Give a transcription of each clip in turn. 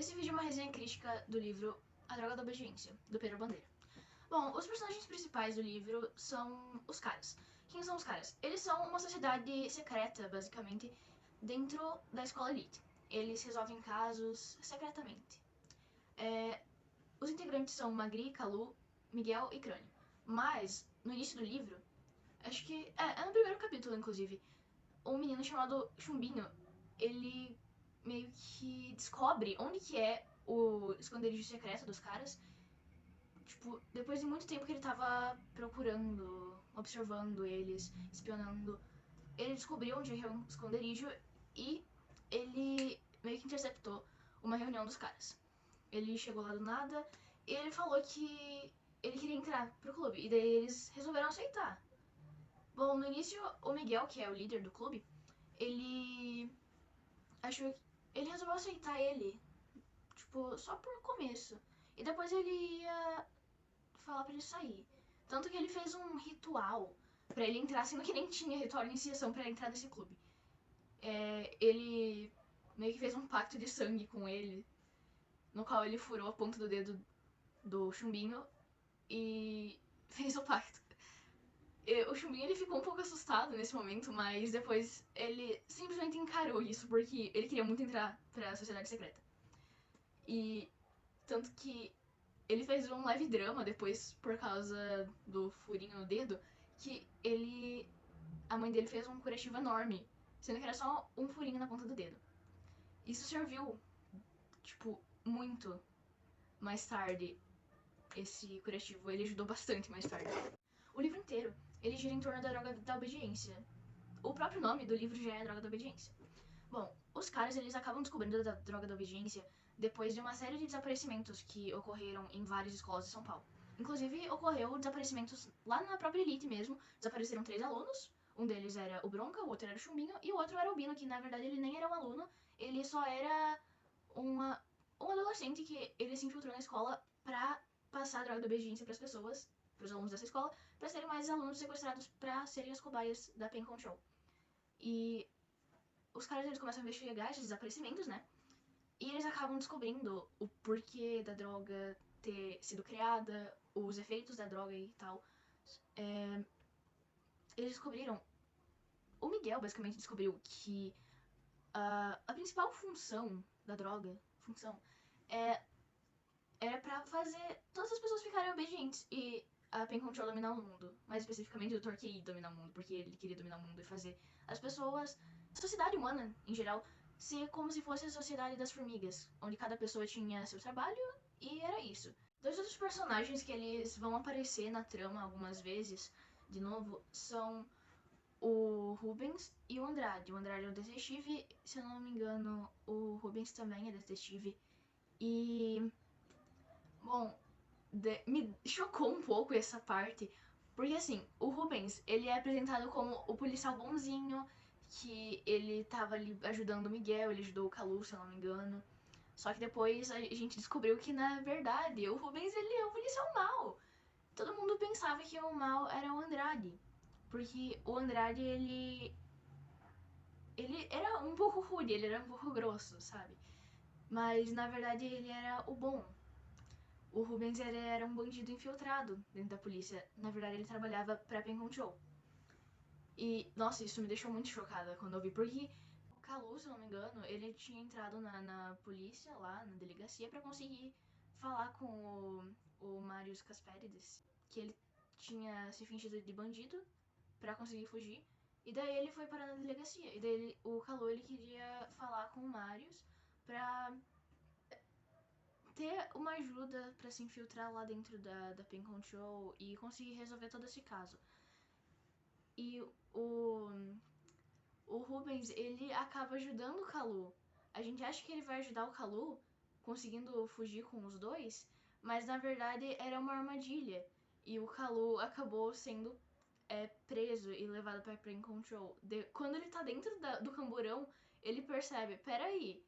Esse vídeo é uma resenha crítica do livro A Droga da Obediência, do Pedro Bandeira. Bom, os personagens principais do livro são os caras. Quem são os caras? Eles são uma sociedade secreta, basicamente, dentro da escola elite. Eles resolvem casos secretamente. Os integrantes são Magri, Kalu, Miguel e Crânio. Mas, no início do livro, acho que... é no primeiro capítulo, inclusive, um menino chamado Chumbinho, ele meio que descobre onde que é o esconderijo secreto dos caras. Tipo, depois de muito tempo que ele tava procurando, observando eles, espionando, ele descobriu onde é o esconderijo e ele meio que interceptou uma reunião dos caras. Ele chegou lá do nada e ele falou que ele queria entrar pro clube, e daí eles resolveram aceitar. Bom, no início, o Miguel, que é o líder do clube, ele achou que ele resolveu aceitar ele, tipo, só por começo. E depois ele ia falar pra ele sair. Tanto que ele fez um ritual pra ele entrar, sendo que nem tinha ritual de iniciação pra ele entrar nesse clube. Ele meio que fez um pacto de sangue com ele, no qual ele furou a ponta do dedo do Chumbinho e fez o pacto. O Chumbinho ele ficou um pouco assustado nesse momento, mas depois ele simplesmente encarou isso, porque ele queria muito entrar pra Sociedade Secreta. E tanto que ele fez um live drama depois, por causa do furinho no dedo, que ele... a mãe dele fez um curativo enorme, sendo que era só um furinho na ponta do dedo. Isso serviu, tipo, muito mais tarde. Esse curativo, ele ajudou bastante mais tarde. O livro inteiro, ele gira em torno da droga da obediência. O próprio nome do livro já é a droga da obediência. Bom, os caras, eles acabam descobrindo da droga da obediência depois de uma série de desaparecimentos que ocorreram em várias escolas de São Paulo. Inclusive, ocorreu desaparecimentos lá na própria elite mesmo. Desapareceram 3 alunos. Um deles era o Bronca, o outro era o Chumbinho, e o outro era o Bino, que na verdade ele nem era um aluno, ele só era um adolescente que ele se infiltrou na escola pra passar a droga da obediência pras pessoas, pros alunos dessa escola, pra serem mais alunos sequestrados pra serem as cobaias da Pen Control. E os caras, eles começam a investigar esses desaparecimentos, né? E eles acabam descobrindo o porquê da droga ter sido criada, os efeitos da droga e tal. Eles descobriram... O Miguel basicamente descobriu que a principal função da droga, era pra fazer todas as pessoas ficarem obedientes e a Pen Control dominar o mundo. Mais especificamente o Dr. K dominar o mundo, porque ele queria dominar o mundo e fazer as pessoas, a sociedade humana em geral, ser como se fosse a sociedade das formigas, onde cada pessoa tinha seu trabalho e era isso. Dois outros personagens que eles vão aparecer na trama algumas vezes, de novo, são o Rubens e o Andrade. O Andrade é o detetive, se eu não me engano, o Rubens também é detetive. E... bom, me chocou um pouco essa parte, porque assim, o Rubens, ele é apresentado como o policial bonzinho, que ele tava ali ajudando o Miguel, ele ajudou o Calu, se eu não me engano. Só que depois a gente descobriu que, na verdade, o Rubens, ele é um policial mau. Todo mundo pensava que o mal era o Andrade, porque o Andrade, ele era um pouco rude, ele era um pouco grosso, sabe? Mas, na verdade, ele era o bom. O Rubens era um bandido infiltrado dentro da polícia. Na verdade, ele trabalhava pra Pen Control. E, nossa, isso me deixou muito chocada quando eu vi, porque o Calu, se não me engano, ele tinha entrado na polícia, lá na delegacia, pra conseguir falar com o Marius Casperides, que ele tinha se fingido de bandido pra conseguir fugir. E daí ele foi parar na delegacia. E daí o Calu, ele queria falar com o Marius pra ter uma ajuda pra se infiltrar lá dentro da Pen Control e conseguir resolver todo esse caso. E o Rubens, ele acaba ajudando o Calu. A gente acha que ele vai ajudar o Calu, conseguindo fugir com os dois, mas na verdade era uma armadilha. E o Calu acabou sendo preso e levado pra Pen Control. Quando ele tá dentro do camburão, ele percebe, peraí,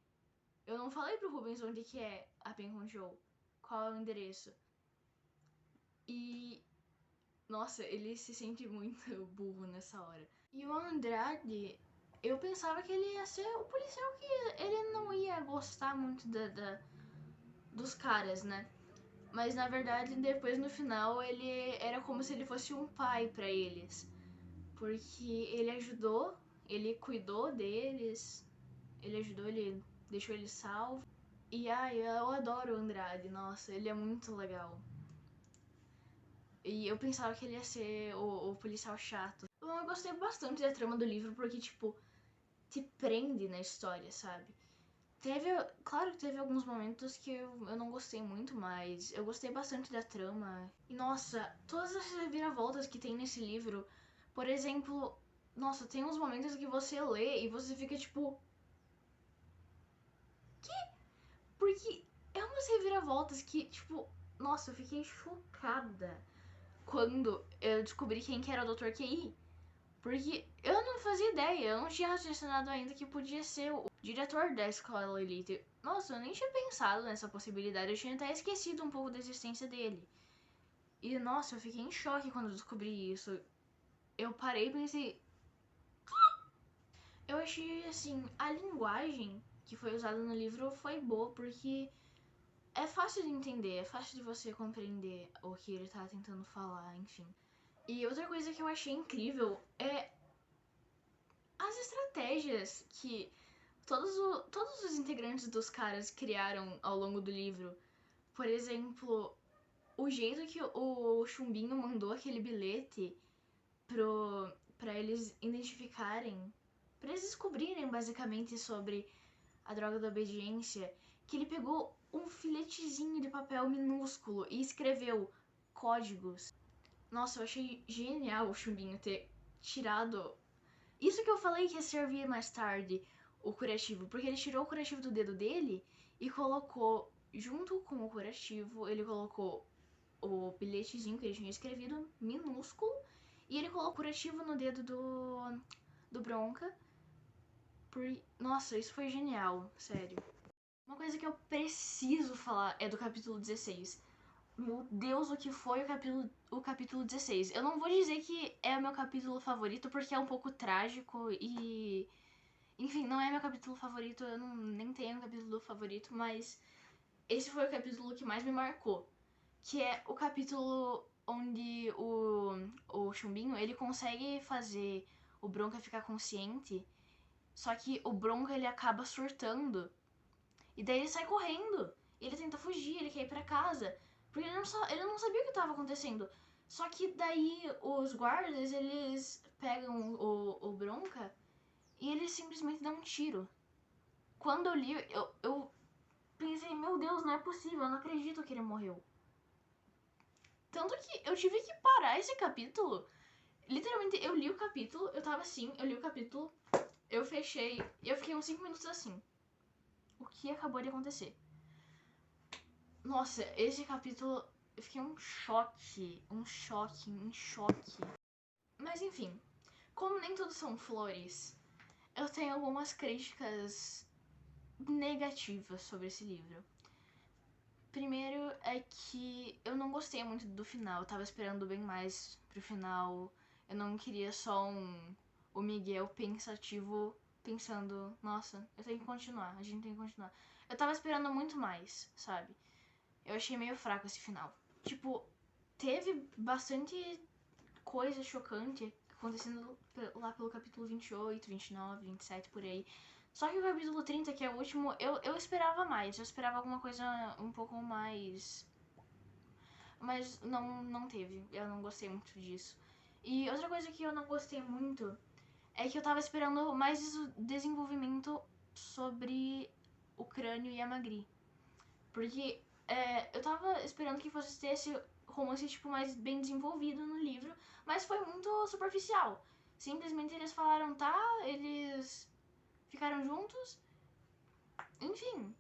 eu não falei pro Rubens onde que é a Pen Control, qual é o endereço. E, nossa, ele se sente muito burro nessa hora. E o Andrade, eu pensava que ele ia ser o policial que ele não ia gostar muito dos caras, né? Mas na verdade, depois no final, ele era como se ele fosse um pai pra eles. Porque ele ajudou, ele cuidou deles, ele deixou eles salvos. E ai, eu adoro o Andrade, nossa, ele é muito legal. E eu pensava que ele ia ser o policial chato. Eu gostei bastante da trama do livro porque, tipo, te prende na história, sabe? Claro que teve alguns momentos que eu não gostei muito, mas eu gostei bastante da trama. E nossa, todas as reviravoltas que tem nesse livro, por exemplo, nossa, tem uns momentos que você lê e você fica tipo. Porque é umas reviravoltas que, tipo, nossa, eu fiquei chocada quando eu descobri quem que era o Dr. QI. Porque eu não fazia ideia, eu não tinha raciocinado ainda que podia ser o diretor da escola Elite. Nossa, eu nem tinha pensado nessa possibilidade, eu tinha até esquecido um pouco da existência dele. E nossa, eu fiquei em choque quando eu descobri isso. Eu parei e pensei. Eu achei assim, a linguagem que foi usada no livro foi boa, porque é fácil de entender, é fácil de você compreender o que ele tá tentando falar, enfim. E outra coisa que eu achei incrível é as estratégias que todos os integrantes dos caras criaram ao longo do livro. Por exemplo, o jeito que o Chumbinho mandou aquele bilhete pra eles identificarem, pra eles descobrirem basicamente sobre a droga da obediência, que ele pegou um filetezinho de papel minúsculo e escreveu códigos. Nossa, eu achei genial o Chumbinho ter tirado isso que eu falei que ia servir mais tarde, o curativo, porque ele tirou o curativo do dedo dele e colocou, junto com o curativo, ele colocou o bilhetezinho que ele tinha escrevido, minúsculo, e ele colocou o curativo no dedo do Bronca. Nossa, isso foi genial, sério. Uma coisa que eu preciso falar é do capítulo 16. Meu Deus, o que foi o capítulo 16? Eu não vou dizer que é o meu capítulo favorito, porque é um pouco trágico e... Enfim, não é meu capítulo favorito, eu nem tenho um capítulo favorito, mas esse foi o capítulo que mais me marcou. Que é o capítulo onde o Chumbinho, ele consegue fazer o Bronca ficar consciente, só que o Bronca, ele acaba surtando. E daí ele sai correndo. Ele tenta fugir, ele quer ir pra casa. Porque ele não sabia o que estava acontecendo. Só que daí os guardas, eles pegam o Bronca e eles simplesmente dão um tiro. Quando eu li, eu pensei, meu Deus, não é possível, eu não acredito que ele morreu. Tanto que eu tive que parar esse capítulo. Literalmente, eu li o capítulo, eu tava assim, eu li o capítulo, eu fechei e eu fiquei uns 5 minutos assim. O que acabou de acontecer? Nossa, esse capítulo eu fiquei um choque. Mas enfim, como nem tudo são flores, eu tenho algumas críticas negativas sobre esse livro. Primeiro é que eu não gostei muito do final, eu tava esperando bem mais pro final. Eu não queria só o Miguel pensativo pensando, nossa, eu tenho que continuar, a gente tem que continuar. Eu tava esperando muito mais, sabe? Eu achei meio fraco esse final. Tipo, teve bastante coisa chocante acontecendo lá pelo capítulo 28, 29, 27, por aí. Só que o capítulo 30, que é o último, eu esperava mais. Eu esperava alguma coisa um pouco mais... Mas não teve. Eu não gostei muito disso. E outra coisa que eu não gostei muito é que eu tava esperando mais desenvolvimento sobre o crânio e a Magri. Porque eu tava esperando que fosse ter esse romance tipo, mais bem desenvolvido no livro, mas foi muito superficial. Simplesmente eles falaram, tá, eles ficaram juntos. Enfim,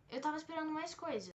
eu tava esperando mais coisa.